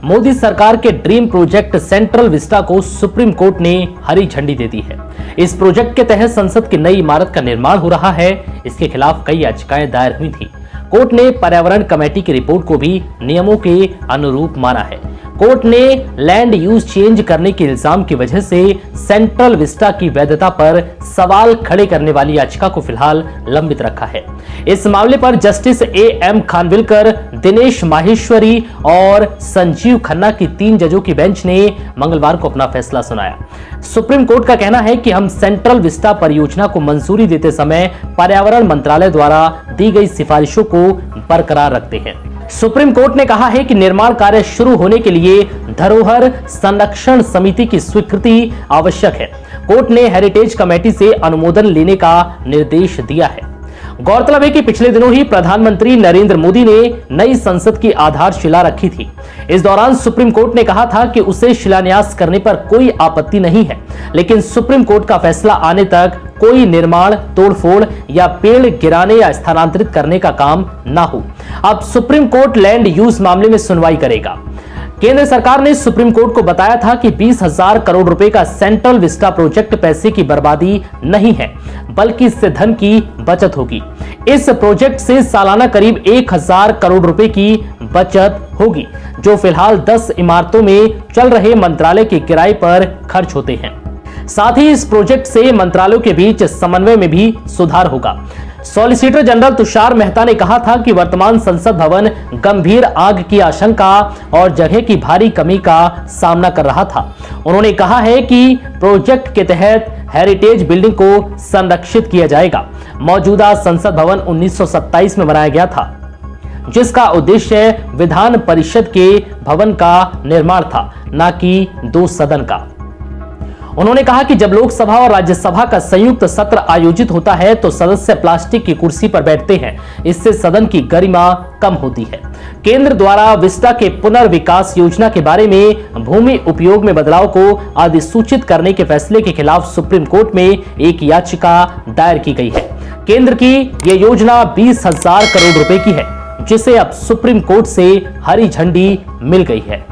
मोदी सरकार के dream project central Vista को सुप्रीम कोर्ट ने हरी झंडी दे दी है। इस प्रोजेक्ट के तहत संसद की नई इमारत का निर्माण हो रहा है। इसके खिलाफ कई याचिकाएं दायर हुई थी। कोर्ट ने पर्यावरण कमेटी की रिपोर्ट को भी नियमों के अनुरूप माना है। कोर्ट ने लैंड यूज चेंज करने के इल्जाम की वजह से सेंट्रल विस्टा की वैधता पर सवाल खड़े करने वाली याचिका को फिलहाल लंबित रखा है। इस मामले पर जस्टिस एएम खानविलकर, दिनेश माहेश्वरी और संजीव खन्ना की 3 जजों की बेंच ने मंगलवार को अपना फैसला सुनाया। सुप्रीम कोर्ट का कहना है कि हम सेंट्रल विस्टा परियोजना को मंजूरी देते समय पर्यावरण मंत्रालय द्वारा दी गई सिफारिशों को बरकरार रखते हैं। सुप्रीम कोर्ट ने कहा है कि निर्माण कार्य शुरू होने के लिए धरोहर संरक्षण समिति की स्वीकृति आवश्यक है। कोर्ट ने हेरिटेज कमेटी से अनुमोदन लेने का निर्देश दिया है। गौरतलब है कि पिछले दिनों ही प्रधानमंत्री नरेंद्र मोदी ने नई संसद की आधारशिला रखी थी। इस दौरान सुप्रीम कोर्ट ने कहा था कि उसे शिलान्यास करने पर कोई आपत्ति नहीं है, लेकिन सुप्रीम कोर्ट का फैसला आने तक कोई निर्माण, तोड़फोड़ या पेड़ गिराने या स्थानांतरित करने का काम ना हो। अब सुप्रीम कोर्ट लैंड यूज मामले में सुनवाई करेगा। केंद्र सरकार ने सुप्रीम कोर्ट को बताया था कि 20,000 करोड़ रुपए का सेंट्रल विस्टा प्रोजेक्ट पैसे की बर्बादी नहीं है, बल्कि इससे धन की बचत होगी। इस प्रोजेक्ट से सालाना करीब 1,000 करोड़ रुपए की बचत होगी, जो फिलहाल 10 इमारतों में चल रहे मंत्रालय के किराए पर खर्च होते हैं। साथ ही इस प्रोजेक्ट से मंत्रालयों के बीच समन्वय में भी सुधार होगा। सॉलिसिटर जनरल तुषार मेहता ने कहा था कि वर्तमान संसद भवन गंभीर आग की आशंका और जगह की भारी कमी का सामना कर रहा था। उन्होंने कहा है कि प्रोजेक्ट के तहत हेरिटेज बिल्डिंग को संरक्षित किया जाएगा। मौजूदा संसद भवन 1927 में बनाया गया था, जिसका उद्देश्य विधान परिषद के भवन का निर्माण था, न कि 2 सदन का। उन्होंने कहा कि जब लोकसभा और राज्यसभा का संयुक्त सत्र आयोजित होता है तो सदस्य प्लास्टिक की कुर्सी पर बैठते हैं। इससे सदन की गरिमा कम होती है। केंद्र द्वारा विस्टा के पुनर्विकास योजना के बारे में भूमि उपयोग में बदलाव को अधिसूचित करने के फैसले के खिलाफ सुप्रीम कोर्ट में एक याचिका दायर की गई है। केंद्र की यह योजना 20,000 करोड़ रुपए की है, जिसे अब सुप्रीम कोर्ट से हरी झंडी मिल गई है।